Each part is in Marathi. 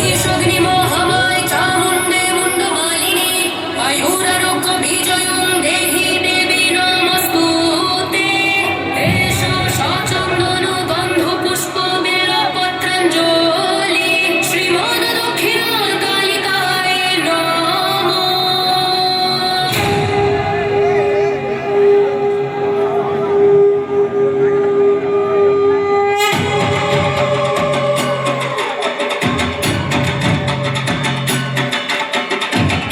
ईशग्निमोहमाय चामुण्डे मुण्डमालिनी मयूररुक्कबीजयुं देहि देवी नमस्तुते एषो शाचन्दनो गन्धपुष्प बिल्वपत्राञ्जलि श्रीमद्दक्षिणाकालिकाय नमः।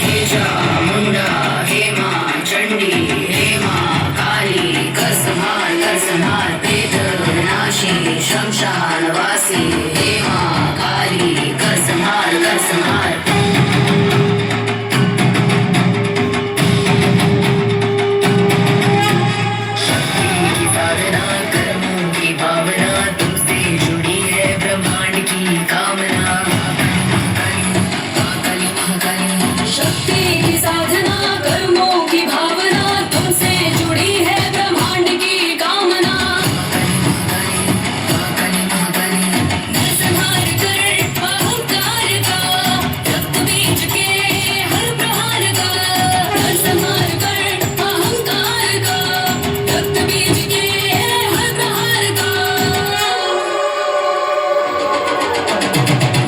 हे चामुण्डा हे मां चण्डी हे मां काली कर संहार प्रेतनाशी श्मशानवासी हे मां काली कर संहार शक्ति की साधना कर्मों की भावना तुमसे जुड़ी है ब्रह्मांड की कामना महाकाली शक्ति की साधना कर्मों की भावना तुमसे जुड़ी है ब्रह्मांड की कामना नरसंहार कर अहंकार का रक्त बीज के हर प्रहार का नरसंहार कर अहंकार का रक्त बीज के हर प्रहार का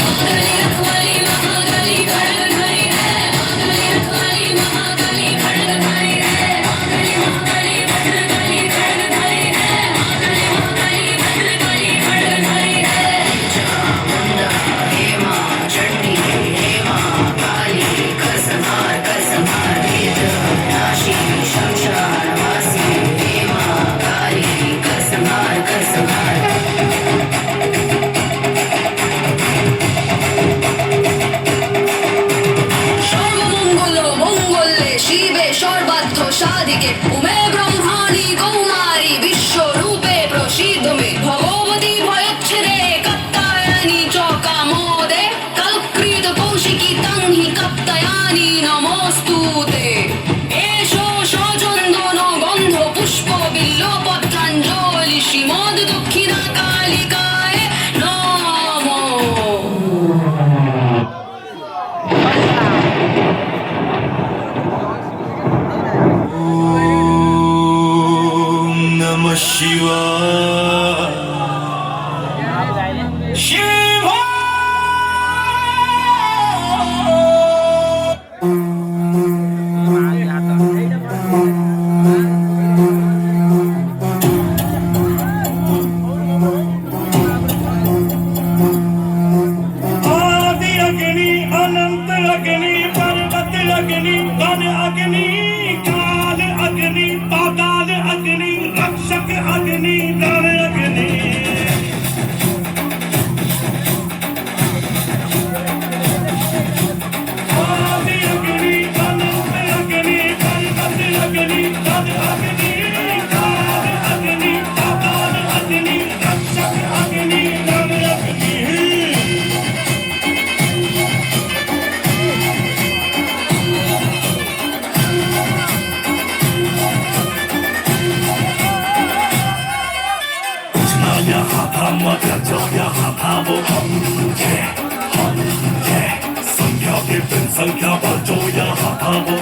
महाकाली रखवाली महाकाली खड़गधारी है महाकाली रखवाली महाकाली खड़गधारी है महाकाली भद्रकाली खड़गधारी है महाकाली भद्रकाली खड़गधारी है। चामुण्डा हे मां चण्डी हे मां काली कर संहार वेदनाशी श्मशानवासी हे मां काली कर संहार सर्वमङ्गलो मङ्गले शिवे सर्वार्थ साधिके उमे ब्रह्माणि कौमारि विश्वरूपे प्रसीद मे भगवती भयच्छेदे कात्यायनी च कामोदे कल्कृत कौशिकी तं हि कात्यायनी नमोऽस्तुते एषो सचन्दन गन्ध पुष्प बिल्वपत्राञ्जलि श्रीमद्दक्षिणाकालिकाय नमः। Om Namah Shivaya. Shiva. आदि अग्नि अनंत अग्नि पर्वत अग्नि वन अग्नि काल अग्नि पाताल अग्नि रक्षक अग्नि नर अग्नि आदि अग्नि अनंत अग्नि पर्वत अग्नि वन अग्नि काल अग्नि पाताल अग्नि रक्षक अग्नि नर अग्नि संख्या बचोया हाथावो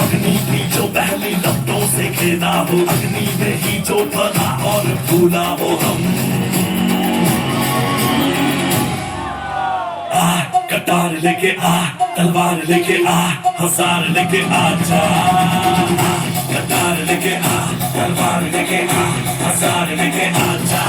अग्नि की जो पहली लपटों से खेला हो अग्नि में ही जो फला और फूला हो हम आ कटार लेके आ तलवार लेके आ हसार लेके आ जा कटार लेके आ तलवार लेके आ हसार लेके आ जा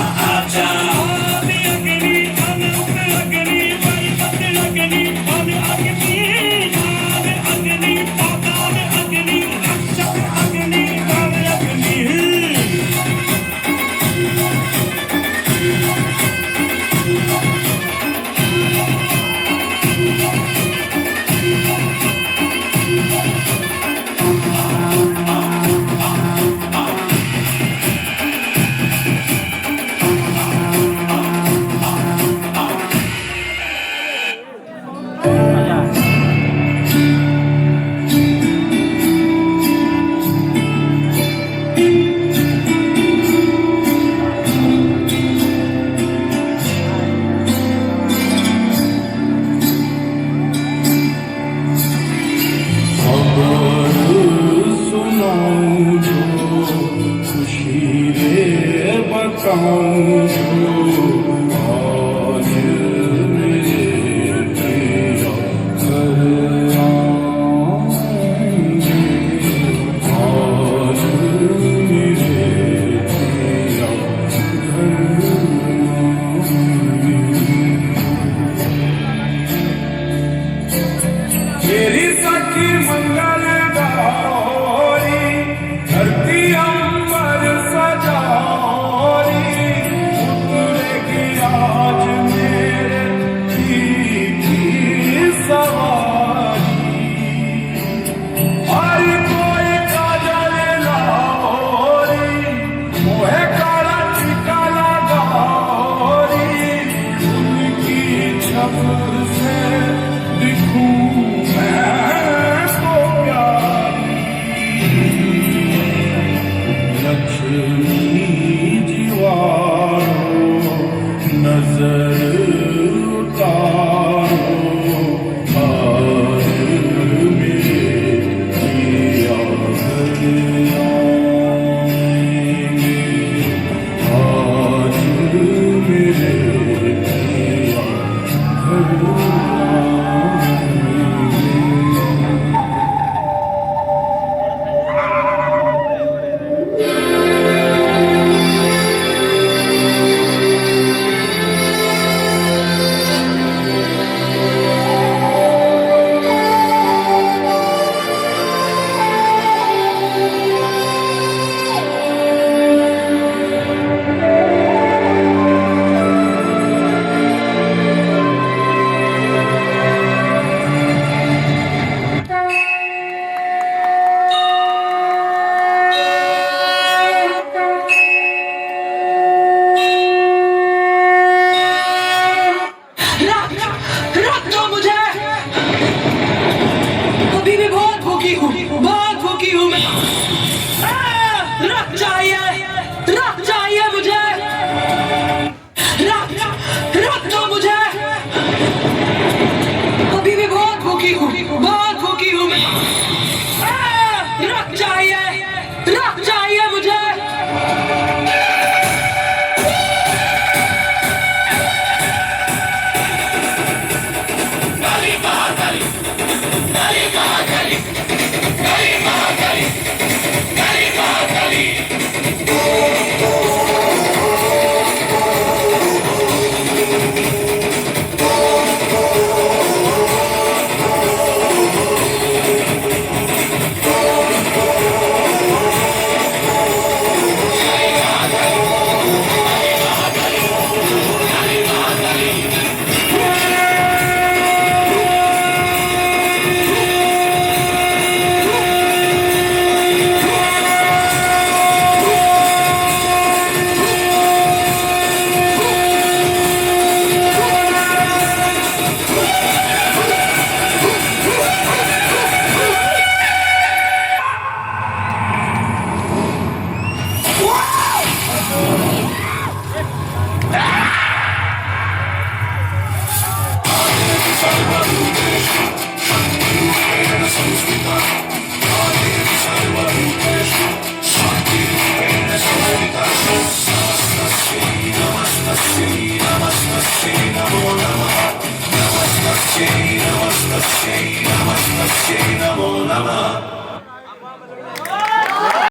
नमः